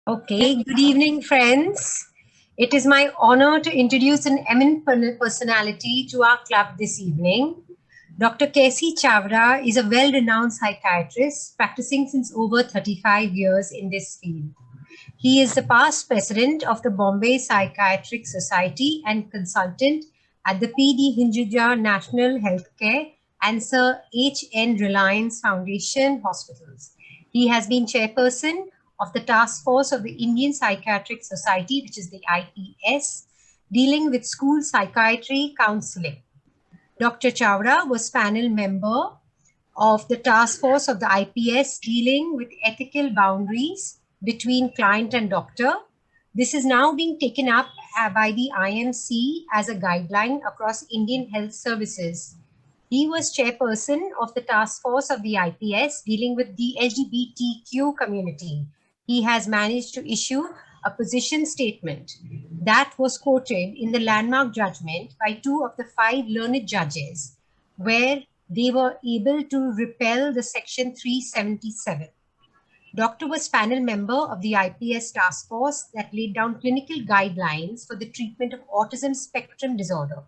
Okay, good evening, friends. It is my honor to introduce an eminent personality to our club this evening. Dr. Kersi Chavda is a well-renowned psychiatrist practicing since over 35 years in this field. He is the past president of the Bombay Psychiatric Society and consultant at the P.D. Hinduja National Healthcare and Sir H.N. Reliance Foundation Hospitals. He has been chairperson of the task force of the Indian Psychiatric Society, which is the IPS, dealing with school psychiatry counseling. Dr. Chavda was panel member of the task force of the IPS dealing with ethical boundaries between client and doctor. This is now being taken up by the IMC as a guideline across Indian health services. He was chairperson of the task force of the IPS dealing with the LGBTQ community. He has managed to issue a position statement that was quoted in the landmark judgment by 2 of the 5 learned judges, where they were able to repel the section 377. Doctor was panel member of the IPS task force that laid down clinical guidelines for the treatment of autism spectrum disorder.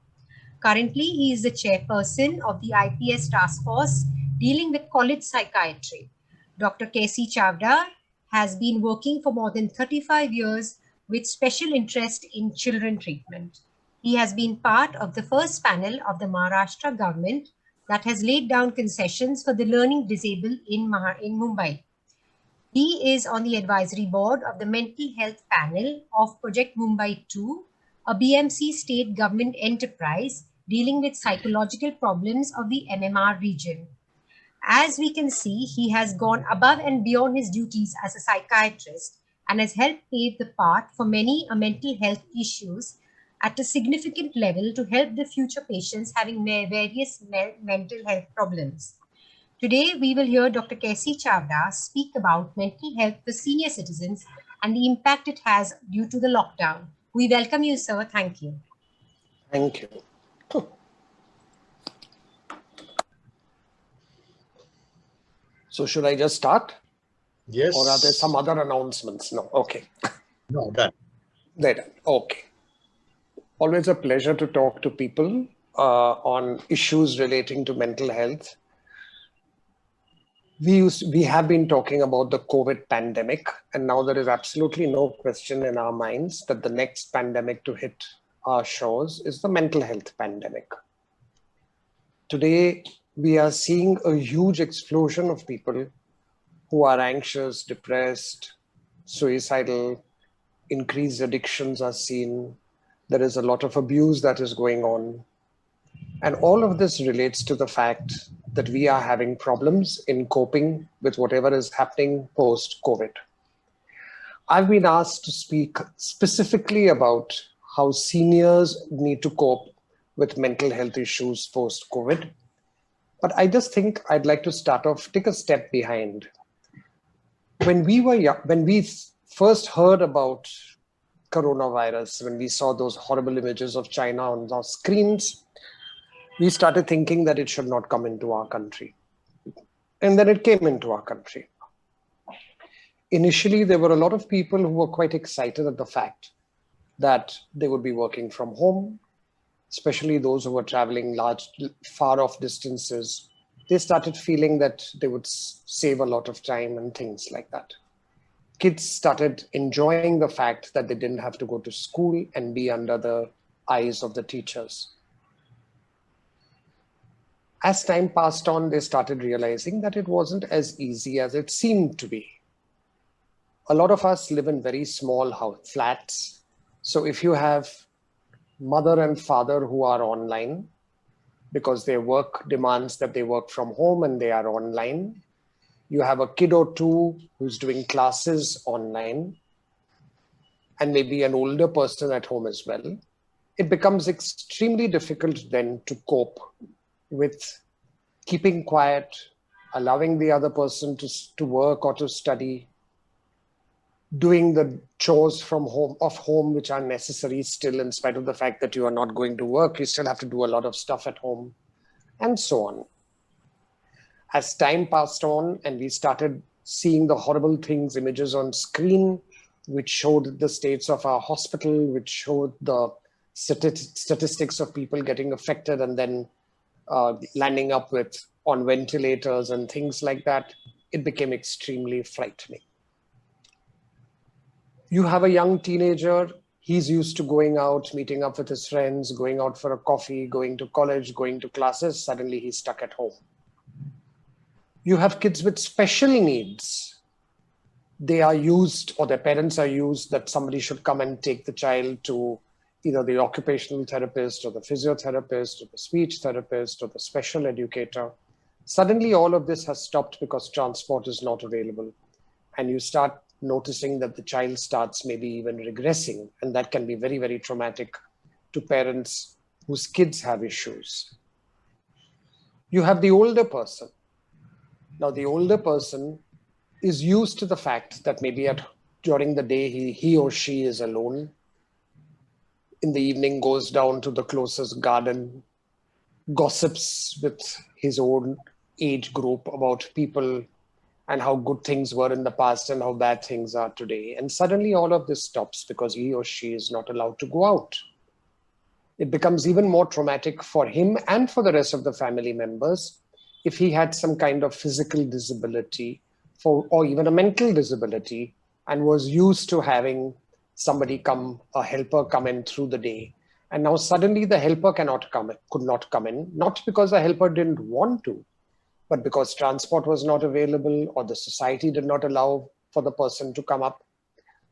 Currently, he is the chairperson of the IPS task force dealing with college psychiatry. Dr. Kersi Chavda has been working for more than 35 years with special interest in children treatment. He has been part of the first panel of the Maharashtra government that has laid down concessions for the learning disabled in Mumbai. He is on the advisory board of the mental health panel of Project Mumbai 2, a BMC state government enterprise dealing with psychological problems of the MMR region. As we can see, he has gone above and beyond his duties as a psychiatrist and has helped pave the path for many mental health issues at a significant level to help the future patients having various mental health problems. Today, we will hear Dr. Kersi Chavda speak about mental health for senior citizens and the impact it has due to the lockdown. We welcome you, sir. Thank you. Thank you. So should I just start? Yes. Or are there some other announcements? No. Okay. No, done. They're done. Okay. Always a pleasure to talk to people on issues relating to mental health. We have been talking about the COVID pandemic, and now there is absolutely no question in our minds that the next pandemic to hit our shores is the mental health pandemic. Today, we are seeing a huge explosion of people who are anxious, depressed, suicidal, increased addictions are seen. There is a lot of abuse that is going on. And all of this relates to the fact that we are having problems in coping with whatever is happening post-COVID. I've been asked to speak specifically about how seniors need to cope with mental health issues post-COVID. But I just think I'd like to start off, take a step behind. When we first heard about coronavirus, when we saw those horrible images of China on our screens, we started thinking that it should not come into our country. And then it came into our country. Initially, there were a lot of people who were quite excited at the fact that they would be working from home, especially those who were traveling far off distances. They started feeling that they would save a lot of time and things like that. Kids started enjoying the fact that they didn't have to go to school and be under the eyes of the teachers. As time passed on, they started realizing that it wasn't as easy as it seemed to be. A lot of us live in very small flats. So if you have mother and father who are online because their work demands that they work from home and they are online, you have a kid or two who's doing classes online, and maybe an older person at home as well, it becomes extremely difficult then to cope with keeping quiet, allowing the other person to work or to study, doing the chores from home, which are necessary still, in spite of the fact that you are not going to work, you still have to do a lot of stuff at home, and so on. As time passed on and we started seeing the horrible things, images on screen, which showed the states of our hospital, which showed the statistics of people getting affected and then landing up with on ventilators and things like that, it became extremely frightening. You have a young teenager, he's used to going out, meeting up with his friends, going out for a coffee, going to college, going to classes, suddenly he's stuck at home. You have kids with special needs. They are used, or their parents are used, that somebody should come and take the child to either the occupational therapist or the physiotherapist or the speech therapist or the special educator. Suddenly all of this has stopped because transport is not available. And you start noticing that the child starts maybe even regressing. And that can be very, very traumatic to parents whose kids have issues. You have the older person. Now, the older person is used to the fact that maybe during the day he or she is alone. In the evening goes down to the closest garden, gossips with his own age group about people and how good things were in the past and how bad things are today. And suddenly all of this stops because he or she is not allowed to go out. It becomes even more traumatic for him and for the rest of the family members if he had some kind of physical disability or even a mental disability and was used to having somebody a helper come in through the day. And now suddenly the helper could not come in, not because the helper didn't want to, but because transport was not available or the society did not allow for the person to come up.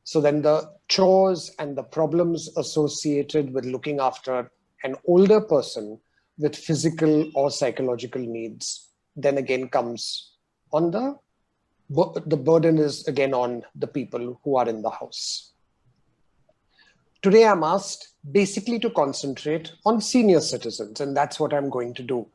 So then the chores and the problems associated with looking after an older person with physical or psychological needs then again comes on the burden is again on the people who are in the house. Today, I'm asked basically to concentrate on senior citizens, and that's what I'm going to do.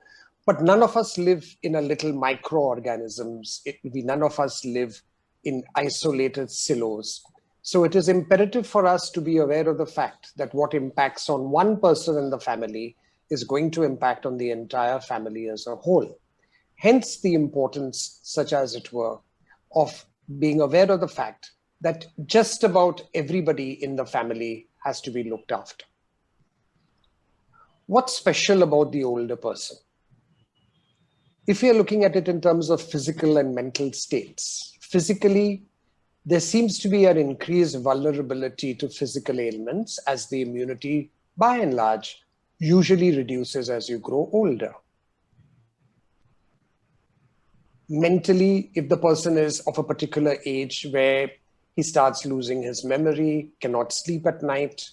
But none of us live in a little microorganisms. None of us live in isolated silos. So it is imperative for us to be aware of the fact that what impacts on one person in the family is going to impact on the entire family as a whole. Hence the importance, such as it were, of being aware of the fact that just about everybody in the family has to be looked after. What's special about the older person? If you're looking at it in terms of physical and mental states, physically, there seems to be an increased vulnerability to physical ailments as the immunity, by and large, usually reduces as you grow older. Mentally, if the person is of a particular age where he starts losing his memory, cannot sleep at night,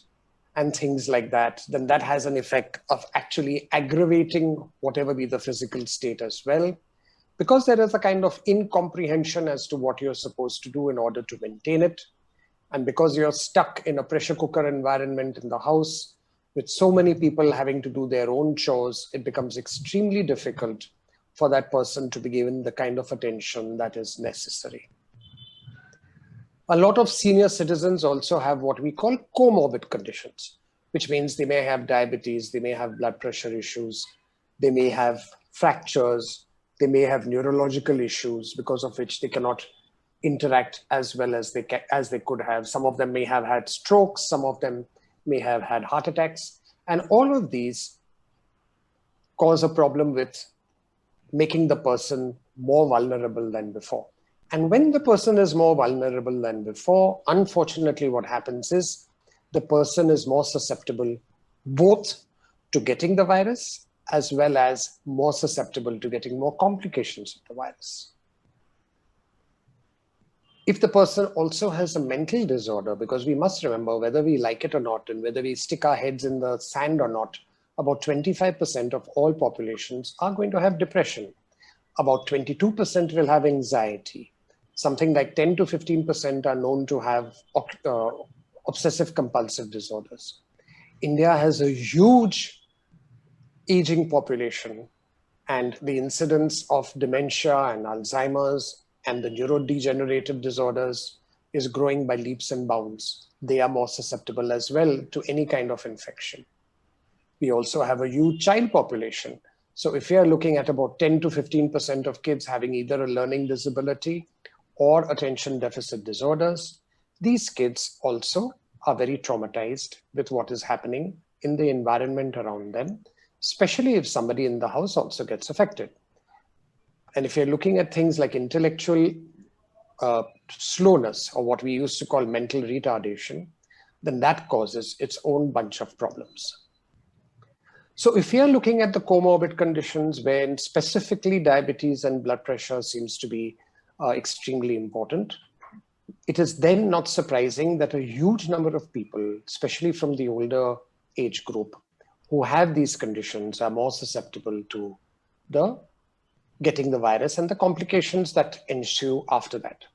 and things like that, then that has an effect of actually aggravating whatever be the physical state as well, because there is a kind of incomprehension as to what you're supposed to do in order to maintain it. And because you're stuck in a pressure cooker environment in the house with so many people having to do their own chores, it becomes extremely difficult for that person to be given the kind of attention that is necessary. A lot of senior citizens also have what we call comorbid conditions, which means they may have diabetes, they may have blood pressure issues, they may have fractures, they may have neurological issues because of which they cannot interact as well as they could have. Some of them may have had strokes, some of them may have had heart attacks, and all of these cause a problem with making the person more vulnerable than before. And when the person is more vulnerable than before, unfortunately what happens is the person is more susceptible both to getting the virus as well as more susceptible to getting more complications of the virus. If the person also has a mental disorder, because we must remember whether we like it or not and whether we stick our heads in the sand or not, about 25% of all populations are going to have depression. About 22% will have anxiety. Something like 10 to 15% are known to have obsessive compulsive disorders. India has a huge aging population, and the incidence of dementia and Alzheimer's and the neurodegenerative disorders is growing by leaps and bounds. They are more susceptible as well to any kind of infection. We also have a huge child population. So if we are looking at about 10 to 15% of kids having either a learning disability or attention deficit disorders, these kids also are very traumatized with what is happening in the environment around them, especially if somebody in the house also gets affected. And if you're looking at things like intellectual slowness, or what we used to call mental retardation, then that causes its own bunch of problems. So if we are looking at the comorbid conditions, when specifically diabetes and blood pressure seems to be extremely important, it is then not surprising that a huge number of people, especially from the older age group, who have these conditions are more susceptible to the getting the virus and the complications that ensue after that.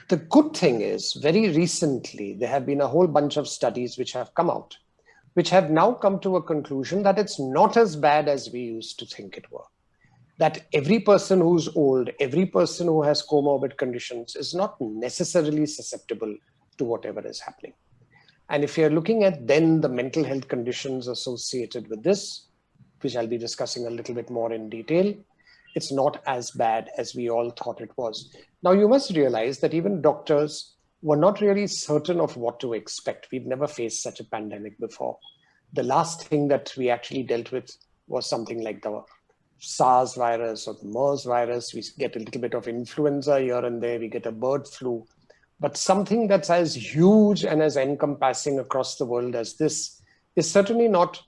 The good thing is, very recently, there have been a whole bunch of studies which have come out, which have now come to a conclusion that it's not as bad as we used to think it were. That every person who's old, every person who has comorbid conditions is not necessarily susceptible to whatever is happening. And if you're looking at then the mental health conditions associated with this, which I'll be discussing a little bit more in detail, it's not as bad as we all thought it was. Now, you must realize that even doctors were not really certain of what to expect. We've never faced such a pandemic before. The last thing that we actually dealt with was something like the SARS virus or the MERS virus. We get a little bit of influenza here and there. We get a bird flu. But something that's as huge and as encompassing across the world as this is certainly not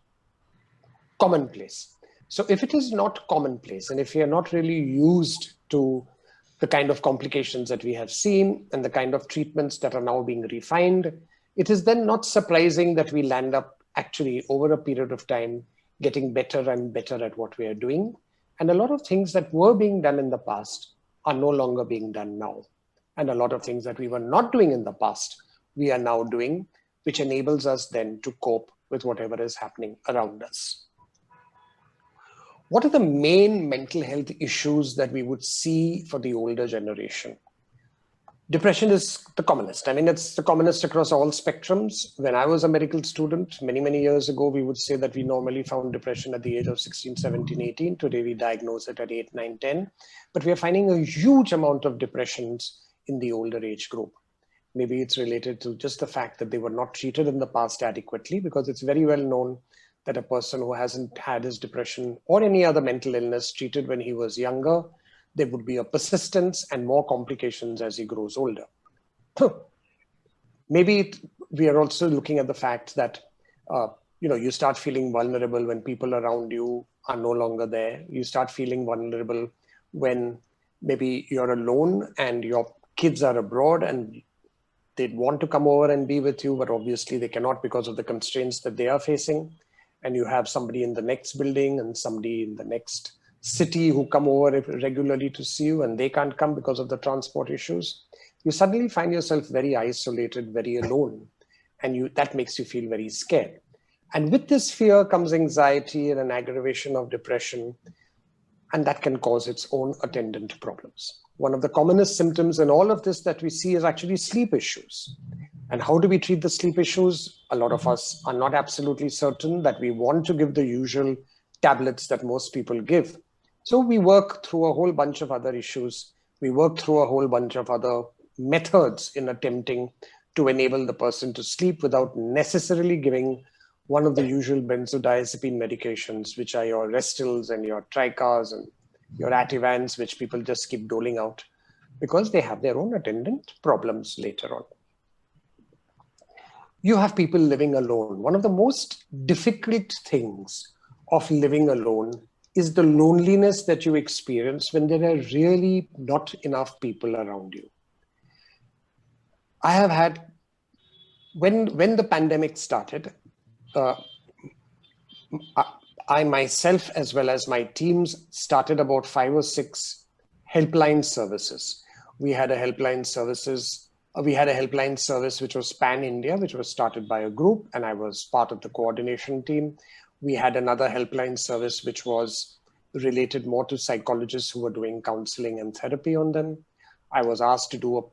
commonplace. So if it is not commonplace, and if we are not really used to the kind of complications that we have seen and the kind of treatments that are now being refined, it is then not surprising that we land up actually over a period of time getting better and better at what we are doing. And a lot of things that were being done in the past are no longer being done now. And a lot of things that we were not doing in the past, we are now doing, which enables us then to cope with whatever is happening around us. What are the main mental health issues that we would see for the older generation? Depression is the commonest. I mean, it's the commonest across all spectrums. When I was a medical student, many, many years ago, we would say that we normally found depression at the age of 16, 17, 18. Today, we diagnose it at 8, 9, 10. But we are finding a huge amount of depressions in the older age group. Maybe it's related to just the fact that they were not treated in the past adequately, because it's very well known that a person who hasn't had his depression or any other mental illness treated when he was younger, there would be a persistence and more complications as he grows older. Maybe we are also looking at the fact that you start feeling vulnerable when people around you are no longer there. You start feeling vulnerable when maybe you're alone and your kids are abroad and they'd want to come over and be with you, but obviously they cannot because of the constraints that they are facing. And you have somebody in the next building and somebody in the next city who come over regularly to see you, and they can't come because of the transport issues. You suddenly find yourself very isolated, very alone, and that makes you feel very scared. And with this fear comes anxiety and an aggravation of depression, and that can cause its own attendant problems. One of the commonest symptoms in all of this that we see is actually sleep issues. And how do we treat the sleep issues? A lot of us are not absolutely certain that we want to give the usual tablets that most people give. So we work through a whole bunch of other issues. We work through a whole bunch of other methods in attempting to enable the person to sleep without necessarily giving one of the usual benzodiazepine medications, which are your Restils and your Tricars and your Ativans, which people just keep doling out because they have their own attendant problems later on. You have people living alone. One of the most difficult things of living alone is the loneliness that you experience when there are really not enough people around you. I have had, when the pandemic started, I myself, as well as my teams, started about 5 or 6 helpline services. We had a helpline service which was pan-India, which was started by a group, and I was part of the coordination team. We had another helpline service which was related more to psychologists who were doing counseling and therapy on them. I was asked to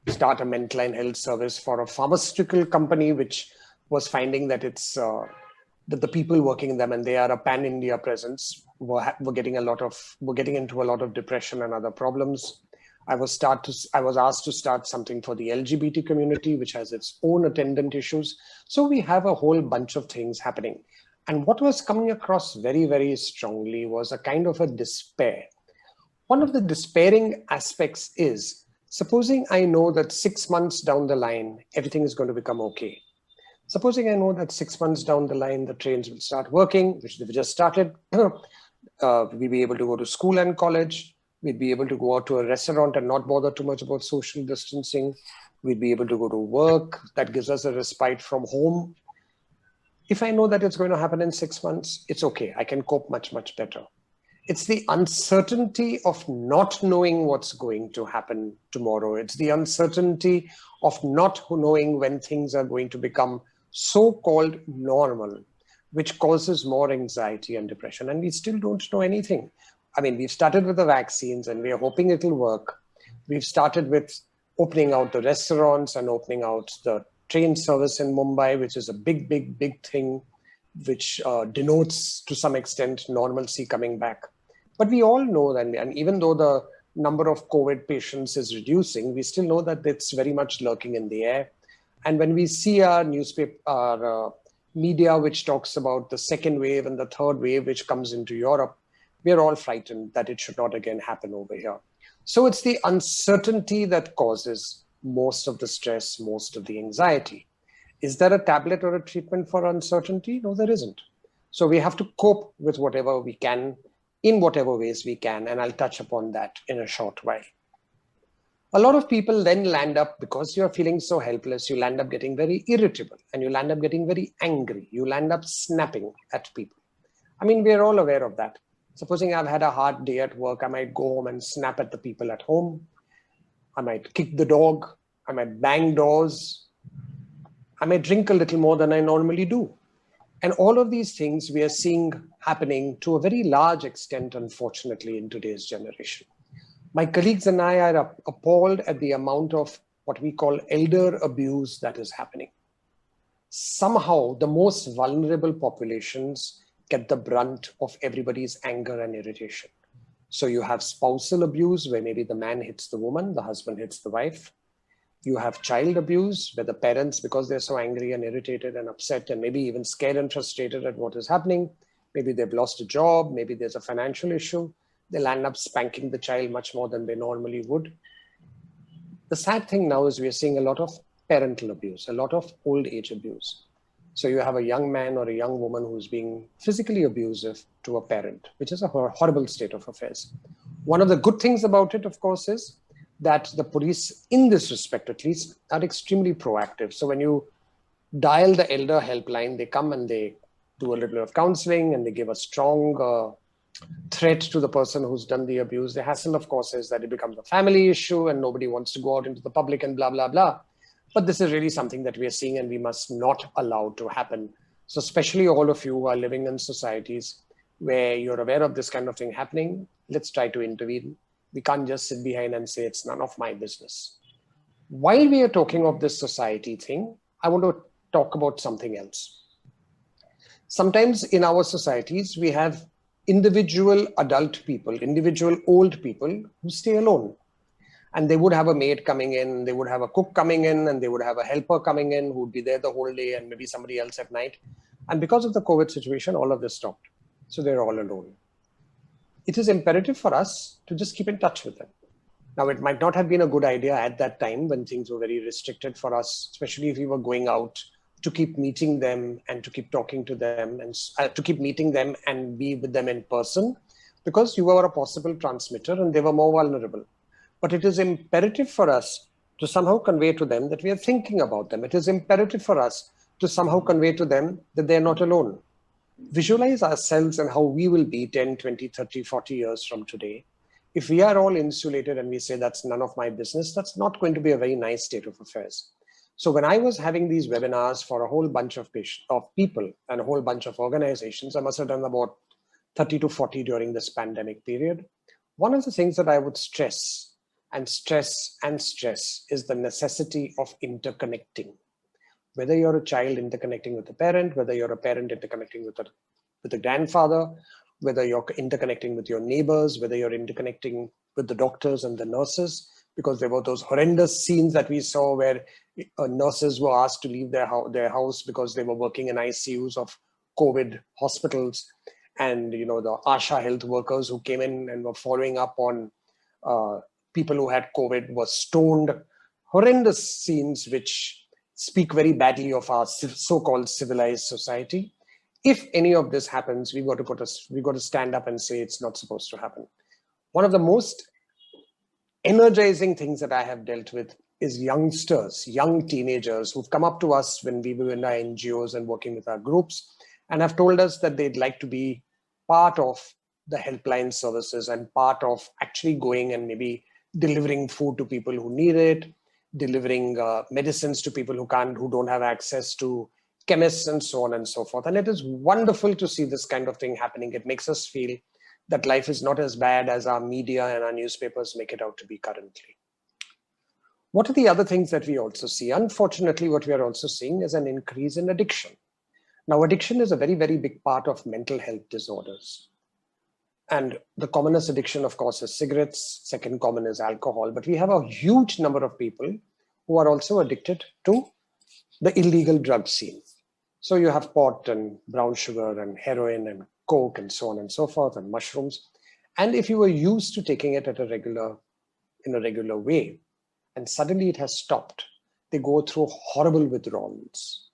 start a mental health service for a pharmaceutical company which was finding that that the people working in them, and they are a pan-India presence, were getting into a lot of depression and other problems. I was asked to start something for the LGBT community, which has its own attendant issues. So we have a whole bunch of things happening. And what was coming across very, very strongly was a kind of a despair. One of the despairing aspects is, supposing I know that 6 months down the line, everything is going to become okay. Supposing I know that 6 months down the line, the trains will start working, which they've just started. We'll be able to go to school and college. We'd be able to go out to a restaurant and not bother too much about social distancing. We'd be able to go to work. That gives us a respite from home. If I know that it's going to happen in 6 months, it's okay. I can cope much, much better. It's the uncertainty of not knowing what's going to happen tomorrow. It's the uncertainty of not knowing when things are going to become so-called normal, which causes more anxiety and depression. And we still don't know anything. I mean, we've started with the vaccines and we are hoping it'll work. We've started with opening out the restaurants and opening out the train service in Mumbai, which is a big, big, big thing, which denotes to some extent normalcy coming back. But we all know that, and even though the number of COVID patients is reducing, we still know that it's very much lurking in the air. And when we see our newspaper, our media, which talks about the second wave and the third wave, which comes into Europe, we are all frightened that it should not again happen over here. So it's the uncertainty that causes most of the stress, most of the anxiety. Is there a tablet or a treatment for uncertainty? No, there isn't. So we have to cope with whatever we can, in whatever ways we can, and I'll touch upon that in a short while. A lot of people then land up, because you're feeling so helpless, you land up getting very irritable and you land up getting very angry. You land up snapping at people. I mean, we're all aware of that. Supposing I've had a hard day at work, I might go home and snap at the people at home. I might kick the dog. I might bang doors. I might drink a little more than I normally do. And all of these things we are seeing happening to a very large extent, unfortunately, in today's generation. My colleagues and I are appalled at the amount of what we call elder abuse that is happening. Somehow, the most vulnerable populations get the brunt of everybody's anger and irritation. So you have spousal abuse, where maybe the man hits the woman, the husband hits the wife. You have child abuse, where the parents, because they're so angry and irritated and upset and maybe even scared and frustrated at what is happening, maybe they've lost a job, maybe there's a financial issue, they'll end up spanking the child much more than they normally would. The sad thing now is we are seeing a lot of parental abuse, a lot of old age abuse. So you have a young man or a young woman who's being physically abusive to a parent, which is a horrible state of affairs. One of the good things about it, of course, is that the police, in this respect at least, are extremely proactive. So when you dial the elder helpline, they come and they do a little bit of counseling and they give a strong threat to the person who's done the abuse. The hassle, of course, is that it becomes a family issue and nobody wants to go out into the public and blah, blah, blah. But this is really something that we are seeing and we must not allow to happen. So especially all of you who are living in societies where you're aware of this kind of thing happening, let's try to intervene. We can't just sit behind and say it's none of my business. While we are talking of this society thing, I want to talk about something else. Sometimes in our societies, we have individual adult people, individual old people who stay alone. And they would have a maid coming in, they would have a cook coming in, and they would have a helper coming in who would be there the whole day and maybe somebody else at night. And because of the COVID situation, all of this stopped. So they're all alone. It is imperative for us to just keep in touch with them. Now, it might not have been a good idea at that time when things were very restricted for us, especially if we were going out, to keep meeting them and to keep talking to them and to keep meeting them and be with them in person, because you were a possible transmitter and they were more vulnerable. But it is imperative for us to somehow convey to them that we are thinking about them. It is imperative for us to somehow convey to them that they're not alone. Visualize ourselves and how we will be 10, 20, 30, 40 years from today. If we are all insulated and we say that's none of my business, that's not going to be a very nice state of affairs. So when I was having these webinars for a whole bunch of people and a whole bunch of organizations, I must have done about 30 to 40 during this pandemic period. One of the things that I would stress is the necessity of interconnecting. Whether you're a child interconnecting with a parent, whether you're a parent interconnecting with a grandfather, whether you're interconnecting with your neighbors, whether you're interconnecting with the doctors and the nurses, because there were those horrendous scenes that we saw where nurses were asked to leave their house because they were working in ICUs of COVID hospitals. And, you know, the ASHA health workers who came in and were following up on people who had COVID were stoned. Horrendous scenes which speak very badly of our so-called civilized society. If any of this happens, we got to stand up and say it's not supposed to happen. One of the most energizing things that I have dealt with is youngsters, young teenagers who've come up to us when we were in our NGOs and working with our groups, and have told us that they'd like to be part of the helpline services and part of actually going and maybe delivering food to people who need it, delivering medicines to people who don't have access to chemists, and so on and so forth. And it is wonderful to see this kind of thing happening. It makes us feel that life is not as bad as our media and our newspapers make it out to be currently. What are the other things that we also see? Unfortunately, what we are also seeing is an increase in addiction. Now, addiction is a very, very big part of mental health disorders. And the commonest addiction, of course, is cigarettes. Second common is alcohol. But we have a huge number of people who are also addicted to the illegal drug scene. So you have pot and brown sugar and heroin and coke and so on and so forth, and mushrooms. And if you were used to taking it in a regular way, and suddenly it has stopped, they go through horrible withdrawals.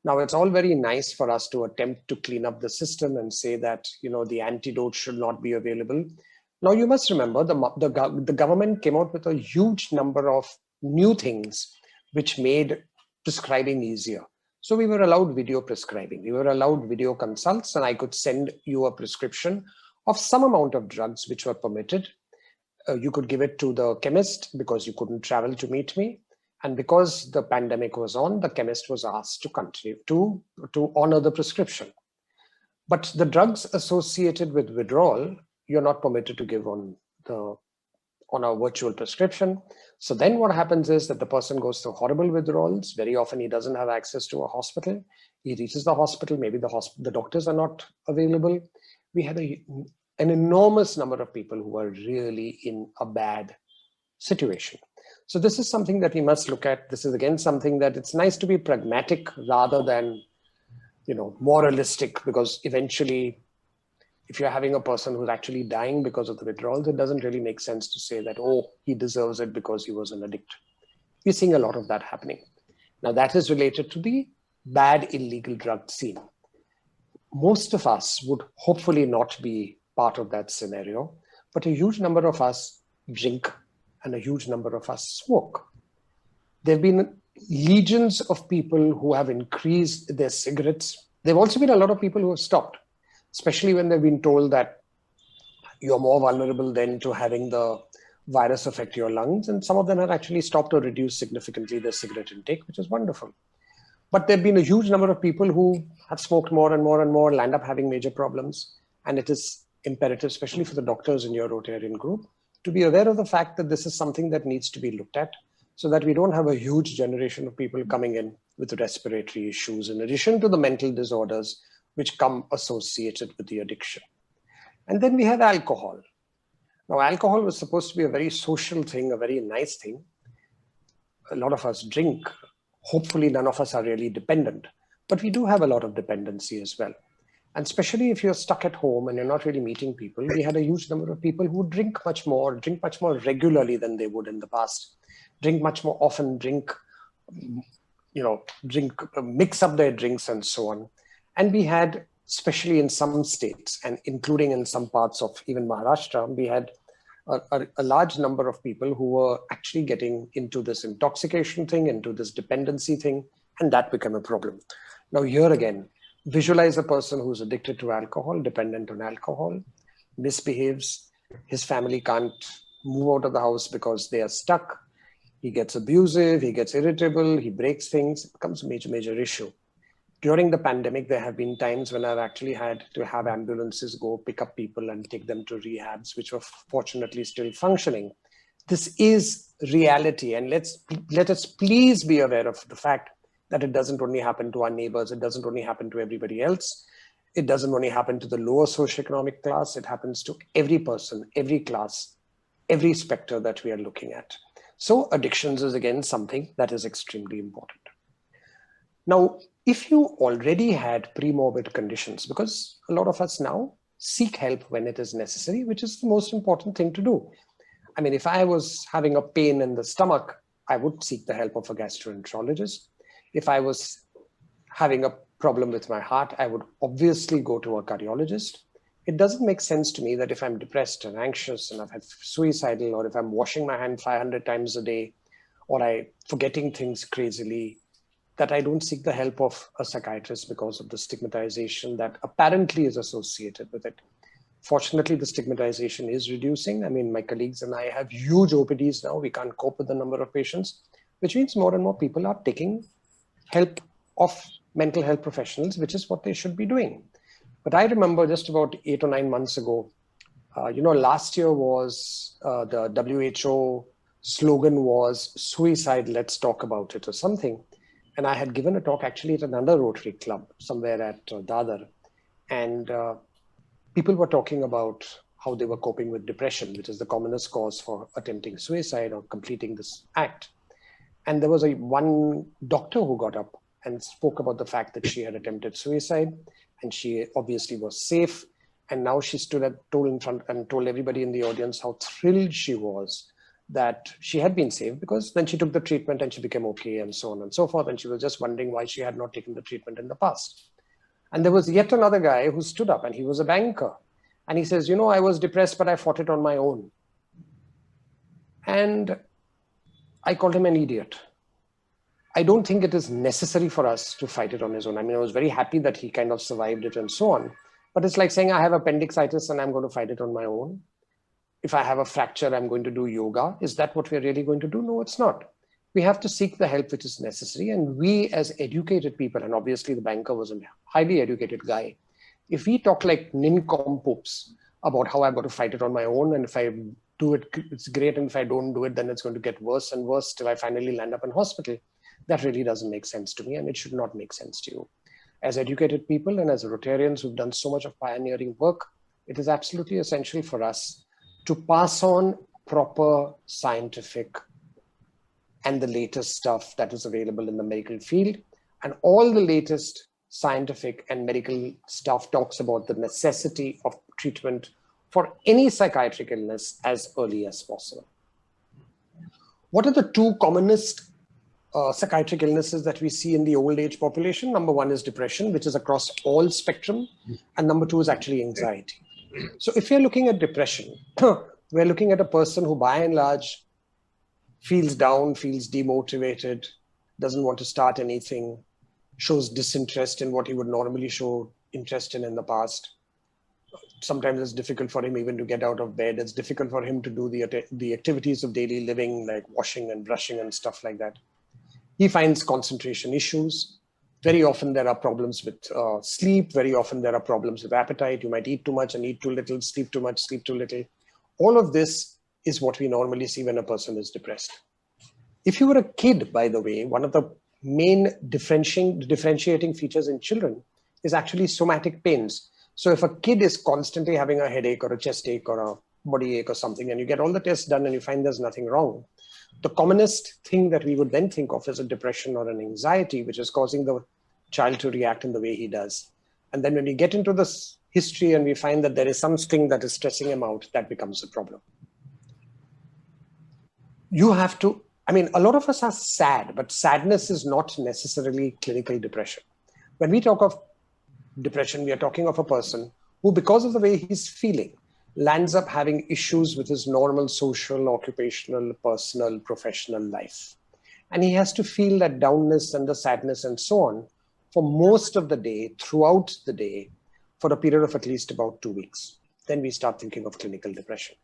Now, it's all very nice for us to attempt to clean up the system and say that, you know, the antidote should not be available. Now, you must remember the government came out with a huge number of new things which made prescribing easier. So we were allowed video prescribing. We were allowed video consults, and I could send you a prescription of some amount of drugs which were permitted. You could give it to the chemist because you couldn't travel to meet me. And because the pandemic was on, the chemist was asked to continue to honor the prescription. But the drugs associated with withdrawal, you're not permitted to give on a virtual prescription. So then what happens is that the person goes through horrible withdrawals. Very often he doesn't have access to a hospital. He reaches the hospital, maybe the doctors are not available. We had an enormous number of people who are really in a bad situation. So this is something that we must look at. This is again something that it's nice to be pragmatic rather than, you know, moralistic, because eventually if you're having a person who's actually dying because of the withdrawals, it doesn't really make sense to say that, oh, he deserves it because he was an addict. We're seeing a lot of that happening. Now that is related to the bad illegal drug scene. Most of us would hopefully not be part of that scenario, but a huge number of us drink and a huge number of us smoke. There have been legions of people who have increased their cigarettes. There have also been a lot of people who have stopped, especially when they've been told that you're more vulnerable then to having the virus affect your lungs. And some of them have actually stopped or reduced significantly their cigarette intake, which is wonderful. But there have been a huge number of people who have smoked more and more and more, land up having major problems. And it is imperative, especially for the doctors in your Rotarian group, to be aware of the fact that this is something that needs to be looked at so that we don't have a huge generation of people coming in with respiratory issues, in addition to the mental disorders which come associated with the addiction. And then we have alcohol. Now, alcohol was supposed to be a very social thing, a very nice thing. A lot of us drink. Hopefully, none of us are really dependent, but we do have a lot of dependency as well. And especially if you're stuck at home and you're not really meeting people, we had a huge number of people who drink much more regularly than they would in the past, drink much more often, mix up their drinks and so on. And we had, especially in some states and including in some parts of even Maharashtra, we had a large number of people who were actually getting into this intoxication thing, into this dependency thing, and that became a problem. Now here again, visualize a person who's addicted to alcohol, dependent on alcohol, misbehaves. His family can't move out of the house because they are stuck. He gets abusive, he gets irritable, he breaks things. It becomes a major, major issue. During the pandemic, there have been times when I've actually had to have ambulances go pick up people and take them to rehabs, which were fortunately still functioning. This is reality. And let us please be aware of the fact that it doesn't only happen to our neighbors. It doesn't only happen to everybody else. It doesn't only happen to the lower socioeconomic class. It happens to every person, every class, every specter that we are looking at. So addictions is again something that is extremely important. Now, if you already had pre-morbid conditions, because a lot of us now seek help when it is necessary, which is the most important thing to do. I mean, if I was having a pain in the stomach, I would seek the help of a gastroenterologist. If I was having a problem with my heart, I would obviously go to a cardiologist. It doesn't make sense to me that if I'm depressed and anxious and I've had suicidal, or if I'm washing my hand 500 times a day, or I'm forgetting things crazily, that I don't seek the help of a psychiatrist because of the stigmatization that apparently is associated with it. Fortunately, the stigmatization is reducing. I mean, my colleagues and I have huge OPDs now. We can't cope with the number of patients, which means more and more people are taking help of mental health professionals, which is what they should be doing. But I remember just about 8 or 9 months ago, last year was the WHO slogan was suicide, let's talk about it, or something. And I had given a talk actually at another Rotary Club somewhere at Dadar. And people were talking about how they were coping with depression, which is the commonest cause for attempting suicide or completing this act. And there was one doctor who got up and spoke about the fact that she had attempted suicide, and she obviously was safe. And now she stood at told everybody in the audience how thrilled she was that she had been saved, because then she took the treatment and she became okay, and so on and so forth. And she was just wondering why she had not taken the treatment in the past. And there was yet another guy who stood up, and he was a banker. And he says, I was depressed, but I fought it on my own. And I called him an idiot. I don't think it is necessary for us to fight it on his own. I mean, I was very happy that he kind of survived it and so on. But it's like saying I have appendicitis and I'm going to fight it on my own. If I have a fracture, I'm going to do yoga. Is that what we're really going to do? No, it's not. We have to seek the help which is necessary. And we as educated people, and obviously the banker was a highly educated guy, if we talk like nincompoops about how I've got to fight it on my own, and if I do it, it's great, and if I don't do it, then it's going to get worse and worse till I finally land up in hospital, that really doesn't make sense to me, and it should not make sense to you. As educated people and as Rotarians who've done so much of pioneering work, it is absolutely essential for us to pass on proper scientific and the latest stuff that is available in the medical field. And all the latest scientific and medical stuff talks about the necessity of treatment for any psychiatric illness as early as possible. What are the two commonest psychiatric illnesses that we see in the old age population? Number one is depression, which is across all spectrum. And number two is actually anxiety. So if you're looking at depression, we're looking at a person who by and large feels down, feels demotivated, doesn't want to start anything, shows disinterest in what he would normally show interest in the past. Sometimes it's difficult for him even to get out of bed. It's difficult for him to do the activities of daily living, like washing and brushing and stuff like that. He finds concentration issues. Very often there are problems with sleep. Very often there are problems with appetite. You might eat too much and eat too little, sleep too much, sleep too little. All of this is what we normally see when a person is depressed. If you were a kid, by the way, one of the main differentiating features in children is actually somatic pains. So if a kid is constantly having a headache or a chest ache or a body ache or something, and you get all the tests done and you find there's nothing wrong, the commonest thing that we would then think of is a depression or an anxiety, which is causing the child to react in the way he does. And then when we get into this history and we find that there is something that is stressing him out, that becomes a problem. You have to, I mean, a lot of us are sad, but sadness is not necessarily clinical depression. When we talk of depression, we are talking of a person who, because of the way he's feeling, lands up having issues with his normal social, occupational, personal, professional life. And he has to feel that downness and the sadness and so on for most of the day, throughout the day, for a period of at least about 2 weeks. Then we start thinking of clinical depression.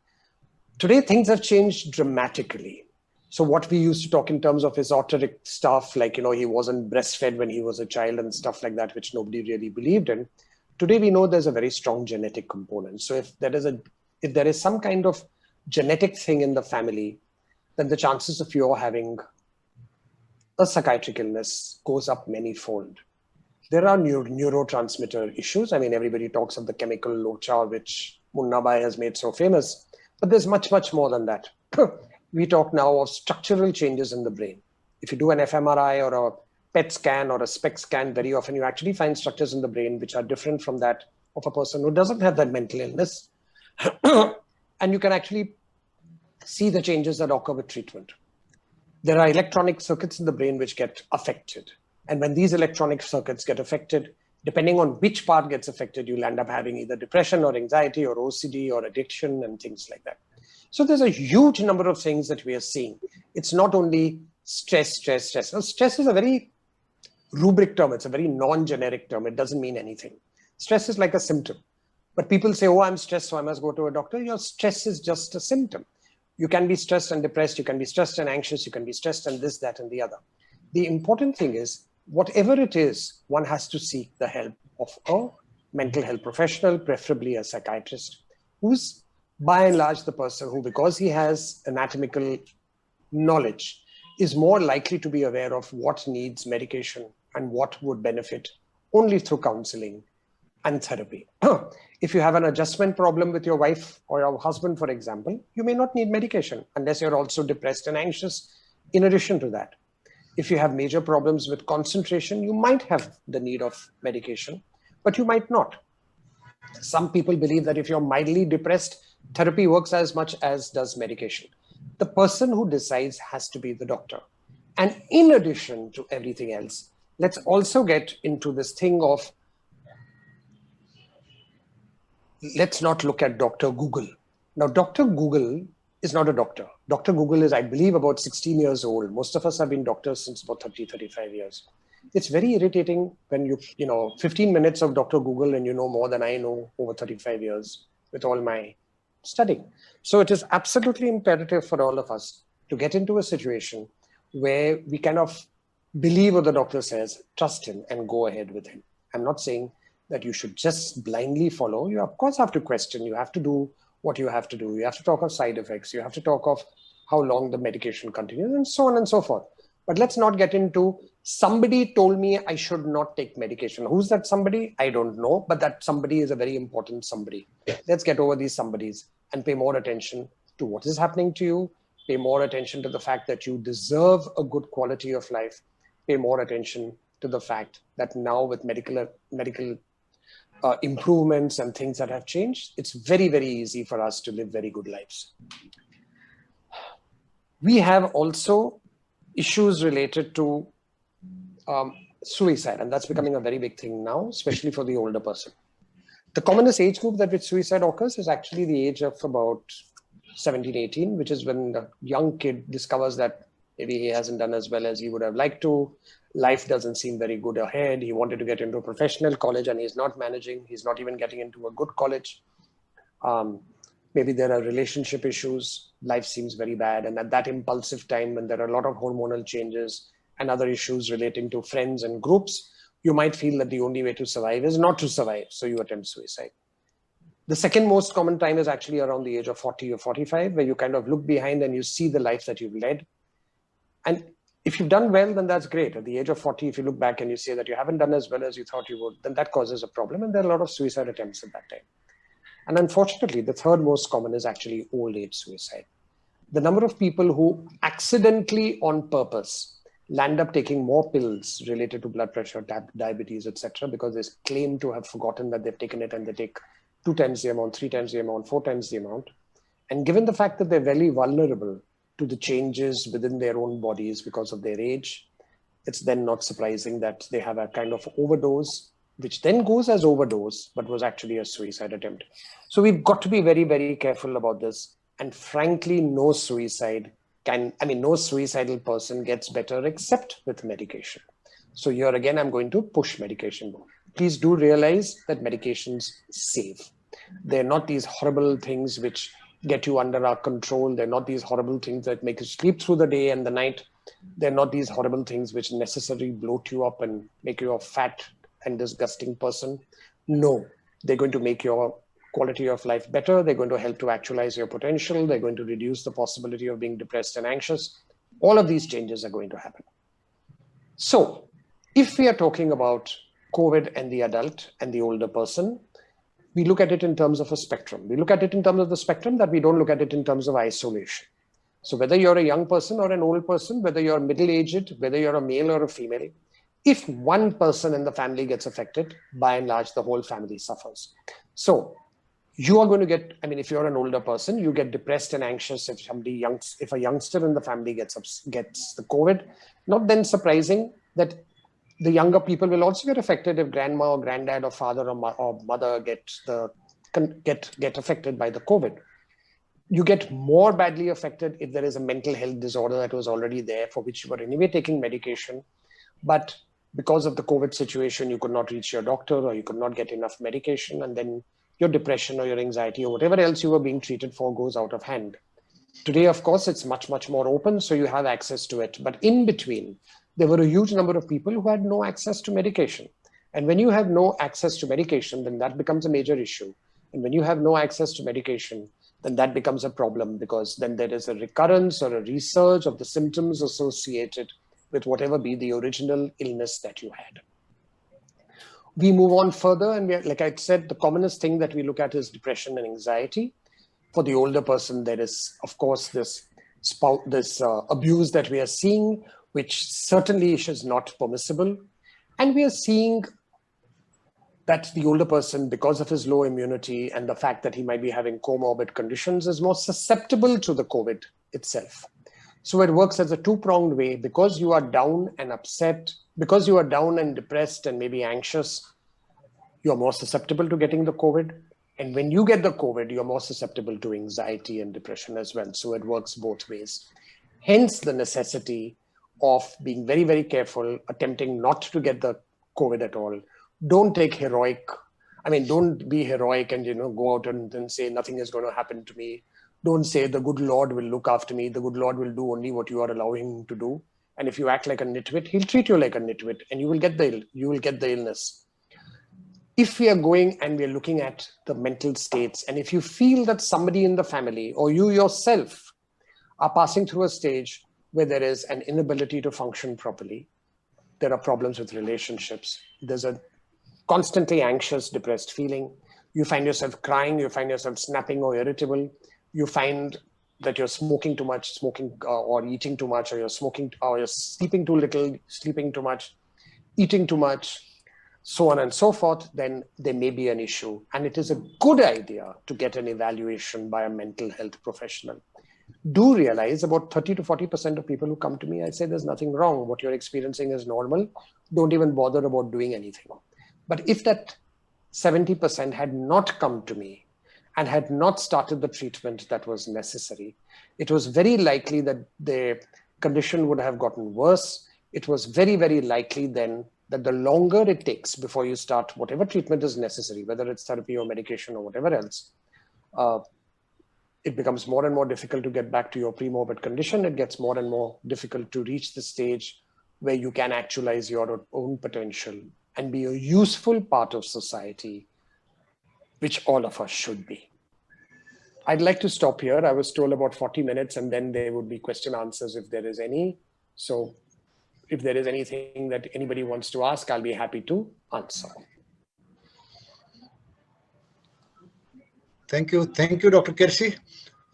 Today, things have changed dramatically. So what we used to talk in terms of esoteric stuff, like, he wasn't breastfed when he was a child and stuff like that, which nobody really believed in. Today, we know there's a very strong genetic component. So if there is some kind of genetic thing in the family, then the chances of you having a psychiatric illness goes up many-fold. There are neurotransmitter issues. I mean, everybody talks of the chemical locha, which Munna Bhai has made so famous, but there's much, much more than that. We talk now of structural changes in the brain. If you do an fMRI or a PET scan or a SPECT scan, very often you actually find structures in the brain which are different from that of a person who doesn't have that mental illness. And you can actually see the changes that occur with treatment. There are electronic circuits in the brain which get affected. And when these electronic circuits get affected, depending on which part gets affected, you'll end up having either depression or anxiety or OCD or addiction and things like that. So there's a huge number of things that we are seeing. It's not only stress. Now, stress is a very rubric term. It's a very non-generic term. It doesn't mean anything. Stress is like a symptom. But people say, oh, I'm stressed, so I must go to a doctor. Your stress is just a symptom. You can be stressed and depressed. You can be stressed and anxious. You can be stressed and this, that, and the other. The important thing is, whatever it is, one has to seek the help of a mental health professional, preferably a psychiatrist, who's by and large the person who, because he has anatomical knowledge, is more likely to be aware of what needs medication and what would benefit only through counseling and therapy. If you have an adjustment problem with your wife or your husband, for example, you may not need medication unless you're also depressed and anxious in addition to that. If you have major problems with concentration, you might have the need of medication, but you might not. Some people believe that if you're mildly depressed, therapy works as much as does medication. The person who decides has to be the doctor. And in addition to everything else, let's also get into this thing of, let's not look at Dr. Google. Now, Dr. Google is not a doctor. Dr. Google is, I believe, about 16 years old. Most of us have been doctors since about 30, 35 years. It's very irritating when 15 minutes of Dr. Google and you know more than I know over 35 years with all my studying. So it is absolutely imperative for all of us to get into a situation where we kind of believe what the doctor says, trust him, and go ahead with him. I'm not saying that you should just blindly follow. You, of course, have to question. You have to do what you have to do. You have to talk of side effects. You have to talk of how long the medication continues and so on and so forth. But let's not get into somebody told me I should not take medication. Who's that somebody? I don't know. But that somebody is a very important somebody. Let's get over these somebodies and pay more attention to what is happening to you. Pay more attention to the fact that you deserve a good quality of life. Pay more attention to the fact that now with medical improvements and things that have changed, it's very, very easy for us to live very good lives. We have also issues related to suicide, and that's becoming a very big thing now, especially for the older person. The commonest age group that which suicide occurs is actually the age of about 17, 18, which is when the young kid discovers that maybe he hasn't done as well as he would have liked to. Life doesn't seem very good ahead. He wanted to get into a professional college and he's not managing. He's not even getting into a good college. Maybe there are relationship issues. Life seems very bad. And at that impulsive time, when there are a lot of hormonal changes and other issues relating to friends and groups, you might feel that the only way to survive is not to survive. So you attempt suicide. The second most common time is actually around the age of 40 or 45, where you kind of look behind and you see the life that you've led. And if you've done well, then that's great. At the age of 40, if you look back and you say that you haven't done as well as you thought you would, then that causes a problem. And there are a lot of suicide attempts at that time. And unfortunately, the third most common is actually old age suicide. The number of people who accidentally on purpose land up taking more pills related to blood pressure, diabetes, etc., because they claim to have forgotten that they've taken it and they take 2 times the amount, 3 times the amount, 4 times the amount. And given the fact that they're very vulnerable to the changes within their own bodies because of their age, it's then not surprising that they have a kind of overdose, which then goes as overdose, but was actually a suicide attempt. So we've got to be very, very careful about this. And frankly, no suicidal person gets better except with medication. So here again, I'm going to push medication. Please do realize that medications save. They're not these horrible things which get you under our control. They're not these horrible things that make you sleep through the day and the night. They're not these horrible things which necessarily bloat you up and make you a fat and disgusting person. No, they're going to make your quality of life better. They're going to help to actualize your potential. They're going to reduce the possibility of being depressed and anxious. All of these changes are going to happen. So if we are talking about COVID and the adult and the older person, we look at it in terms of a spectrum. We look at it in terms of the spectrum that we don't look at it in terms of isolation. So whether you're a young person or an old person, whether you're middle-aged, whether you're a male or a female, if one person in the family gets affected, by and large, the whole family suffers. So you are going to get, I mean, if you're an older person, you get depressed and anxious if a youngster in the family gets the COVID. Not then surprising that the younger people will also get affected if grandma or granddad or father or mother get affected by the COVID. You get more badly affected if there is a mental health disorder that was already there, for which you were anyway taking medication. But because of the COVID situation, you could not reach your doctor or you could not get enough medication. And then your depression or your anxiety or whatever else you were being treated for goes out of hand. Today, of course, it's much, much more open, so you have access to it. But in between, there were a huge number of people who had no access to medication. And when you have no access to medication, then that becomes a major issue. And when you have no access to medication, then that becomes a problem, because then there is a recurrence or a resurge of the symptoms associated with whatever be the original illness that you had. We move on further, and like I said, the commonest thing that we look at is depression and anxiety. For the older person, there is, of course, this abuse that we are seeing, which certainly is not permissible. And we are seeing that the older person, because of his low immunity and the fact that he might be having comorbid conditions, is more susceptible to the COVID itself. So it works as a two-pronged way. Because you are down and upset, because you are down and depressed and maybe anxious, you're more susceptible to getting the COVID. And when you get the COVID, you're more susceptible to anxiety and depression as well. So it works both ways. Hence the necessity of being very, very careful, attempting not to get the COVID at all. Don't take heroic. I mean, don't be heroic and, go out and say nothing is going to happen to me. Don't say the good Lord will look after me. The good Lord will do only what you are allowing him to do. And if you act like a nitwit, he'll treat you like a nitwit, and you will get the illness. If we are going and we are looking at the mental states, and if you feel that somebody in the family or you yourself are passing through a stage where there is an inability to function properly, there are problems with relationships, there's a constantly anxious, depressed feeling, you find yourself crying, you find yourself snapping or irritable, you find that you're smoking too much, or eating too much, or you're smoking, or you're sleeping too little, sleeping too much, eating too much, so on and so forth, then there may be an issue. And it is a good idea to get an evaluation by a mental health professional. Do realize about 30 to 40% of people who come to me, I say there's nothing wrong. What you're experiencing is normal. Don't even bother about doing anything. But if that 70% had not come to me and had not started the treatment that was necessary, it was very likely that their condition would have gotten worse. It was very, very likely then that the longer it takes before you start whatever treatment is necessary, whether it's therapy or medication or whatever else, it becomes more and more difficult to get back to your pre-morbid condition. It gets more and more difficult to reach the stage where you can actualize your own potential and be a useful part of society, which all of us should be. I'd like to stop here. I was told about 40 minutes, and then there would be question answers if there is any. So if there is anything that anybody wants to ask, I'll be happy to answer. Thank you, Dr. Kersi.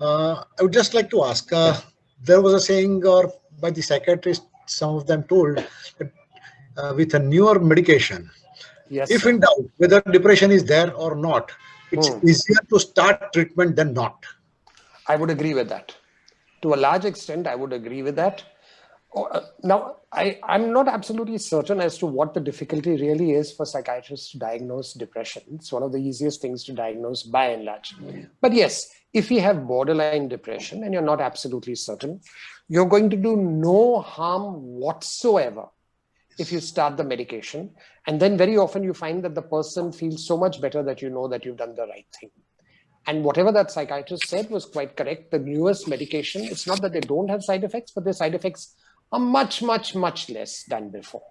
I would just like to ask, there was a saying by the psychiatrist, some of them told that with a newer medication, yes, if in doubt whether depression is there or not, it's easier to start treatment than not. I would agree with that. To a large extent, I would agree with that. Now, I'm not absolutely certain as to what the difficulty really is for psychiatrists to diagnose depression. It's one of the easiest things to diagnose by and large. But yes, if you have borderline depression and you're not absolutely certain, you're going to do no harm whatsoever if you start the medication. And then very often you find that the person feels so much better that you know that you've done the right thing. And whatever that psychiatrist said was quite correct. The newest medication, it's not that they don't have side effects, but the side effects are much, much, much less than before.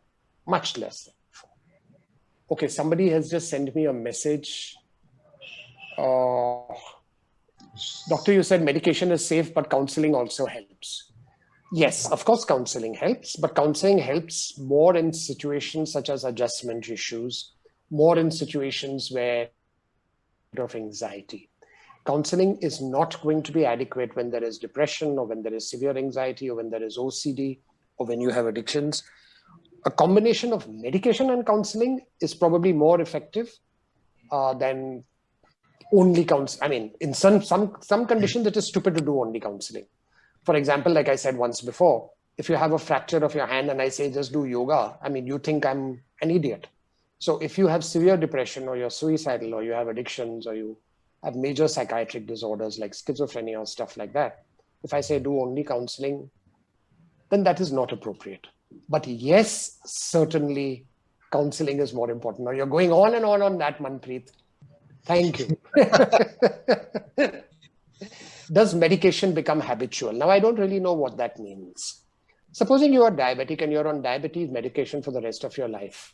Much less than before. Okay, somebody has just sent me a message. Doctor, you said medication is safe, but counseling also helps. Yes, of course, counseling helps, but counseling helps more in situations such as adjustment issues, more in situations where of anxiety. Counseling is not going to be adequate when there is depression, or when there is severe anxiety, or when there is OCD, or when you have addictions. A combination of medication and counseling is probably more effective than only counseling. I mean, in some conditions, it is stupid to do only counseling. For example, like I said once before, if you have a fracture of your hand and I say just do yoga, I mean, you think I'm an idiot. So if you have severe depression, or you're suicidal, or you have addictions, or you have major psychiatric disorders like schizophrenia or stuff like that, if I say do only counseling, then that is not appropriate. But yes, certainly counseling is more important. Now you're going on and on that, Manpreet. Thank you. Does medication become habitual? Now, I don't really know what that means. Supposing you are diabetic and you're on diabetes medication for the rest of your life.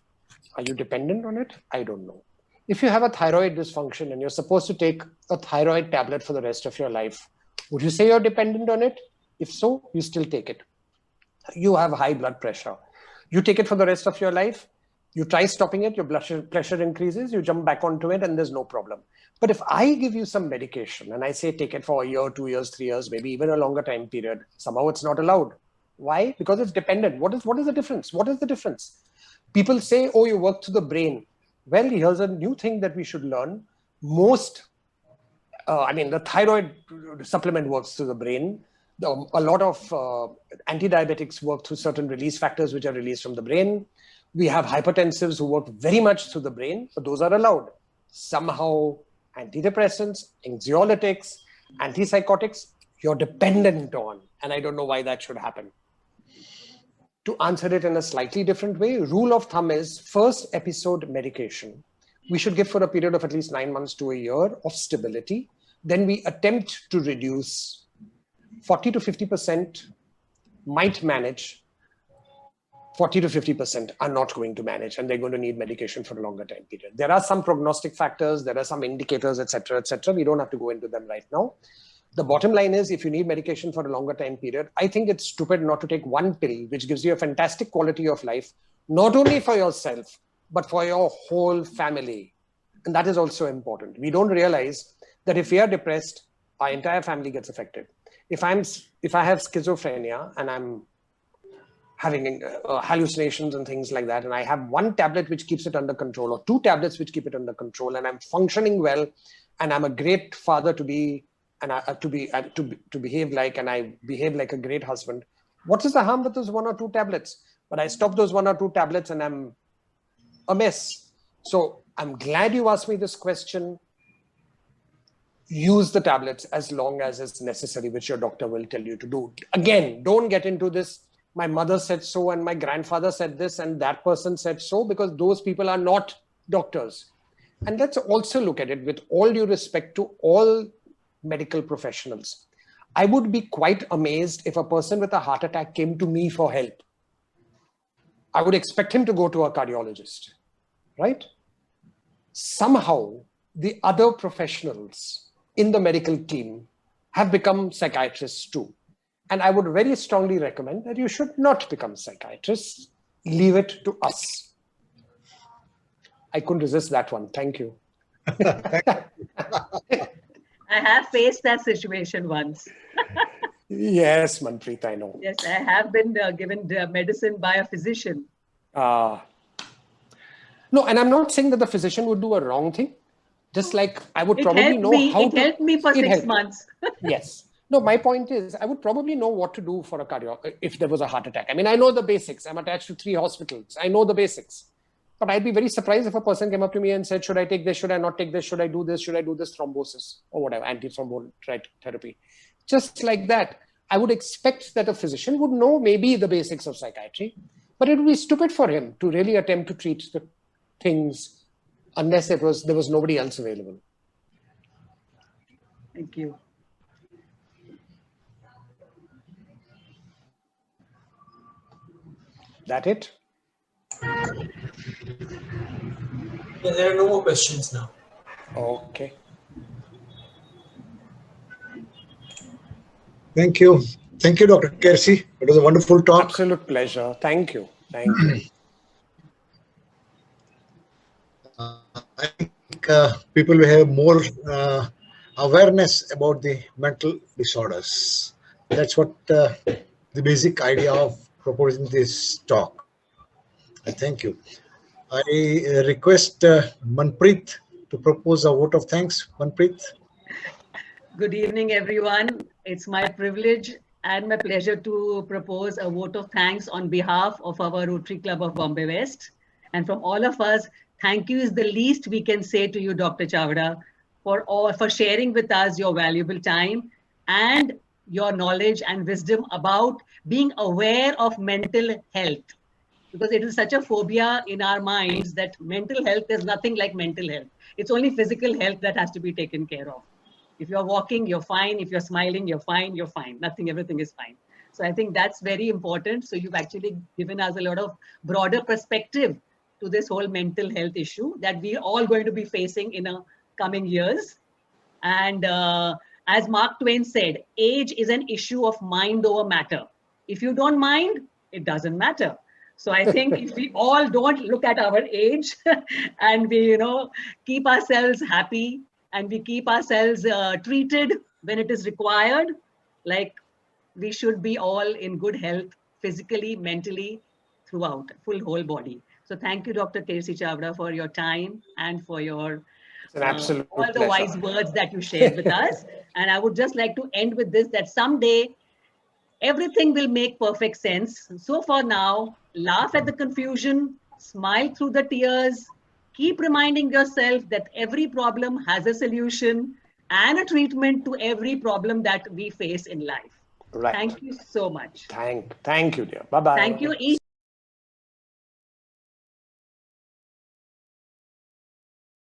Are you dependent on it? I don't know. If you have a thyroid dysfunction and you're supposed to take a thyroid tablet for the rest of your life, would you say you're dependent on it? If so, you still take it. You have high blood pressure. You take it for the rest of your life. You try stopping it, your blood pressure increases, you jump back onto it, and there's no problem. But if I give you some medication and I say take it for a year, 2 years, 3 years, maybe even a longer time period, somehow it's not allowed. Why? Because it's dependent. What is the difference? What is the difference? People say, oh, you work through the brain. Well, here's a new thing that we should learn. The thyroid supplement works through the brain. A lot of anti-diabetics work through certain release factors which are released from the brain. We have hypertensives who work very much through the brain, but those are allowed. Somehow, antidepressants, anxiolytics, antipsychotics, you're dependent on. And I don't know why that should happen. To answer it in a slightly different way, rule of thumb is first episode medication. We should give for a period of at least 9 months to a year of stability. Then we attempt to reduce 40 to 50% might manage. 40 to 50% are not going to manage, and they're going to need medication for a longer time period. There are some prognostic factors, there are some indicators, etc., etc. We don't have to go into them right now. The bottom line is, if you need medication for a longer time period, I think it's stupid not to take one pill, which gives you a fantastic quality of life, not only for yourself, but for your whole family. And that is also important. We don't realize that if we are depressed, our entire family gets affected. If I have schizophrenia and I'm having hallucinations and things like that, and I have one tablet which keeps it under control, or two tablets which keep it under control, and I'm functioning well, and I'm a great father to be, and to behave like, and I behave like a great husband. What is the harm with those 1 or 2 tablets? But I stop those 1 or 2 tablets and I'm a mess. So I'm glad you asked me this question. Use the tablets as long as it's necessary, which your doctor will tell you to do. Again, don't get into this, my mother said so, and my grandfather said this, and that person said so, because those people are not doctors. And let's also look at it with all due respect to all medical professionals. I would be quite amazed if a person with a heart attack came to me for help. I would expect him to go to a cardiologist, right? Somehow, the other professionals in the medical team have become psychiatrists too. And I would very strongly recommend that you should not become psychiatrists. Leave it to us. I couldn't resist that one. Thank you. I have faced that situation once. Yes, Manpreet, I know. Yes, I have been given medicine by a physician. No, and I'm not saying that the physician would do a wrong thing. Just like I would probably know how to... It helped me for 6 months. Yes. No, my point is, I would probably know what to do for a if there was a heart attack. I mean, I know the basics. I'm attached to 3 hospitals. I know the basics. But I'd be very surprised if a person came up to me and said, should I take this? Should I not take this? Should I do this? Should I do this thrombosis? Or whatever, anti-thrombotic therapy. Just like that, I would expect that a physician would know maybe the basics of psychiatry. But it would be stupid for him to really attempt to treat the things unless there was nobody else available. Thank you. That it? Yeah, there are no more questions now. Okay. Thank you. Thank you, Dr. Kersi. It was a wonderful talk. Absolute pleasure. Thank you. Thank you. I think people will have more awareness about the mental disorders. That's what the basic idea of proposing this talk. I thank you. I request Manpreet to propose a vote of thanks. Manpreet. Good evening, everyone. It's my privilege and my pleasure to propose a vote of thanks on behalf of our Rotary Club of Bombay West. And from all of us, thank you is the least we can say to you, Dr. Chavda, for sharing with us your valuable time and your knowledge and wisdom about being aware of mental health. Because it is such a phobia in our minds that mental health is nothing like mental health. It's only physical health that has to be taken care of. If you're walking, you're fine. If you're smiling, you're fine. You're fine. Nothing, everything is fine. So I think that's very important. So you've actually given us a lot of broader perspective to this whole mental health issue that we're all going to be facing in the coming years. And as Mark Twain said, age is an issue of mind over matter. If you don't mind, it doesn't matter. So I think if we all don't look at our age and we, keep ourselves happy and we keep ourselves treated when it is required, like we should be all in good health, physically, mentally, throughout, full whole body. So thank you, Dr. Kersi Chavda, for your time and for your It's an absolute all the pleasure. wise words that you shared with us. And I would just like to end with this, that someday everything will make perfect sense. So for now, laugh at the confusion, smile through the tears, keep reminding yourself that every problem has a solution and a treatment to every problem that we face in life. Right. Thank you so much. Thank you, dear. Bye-bye. Thank you each.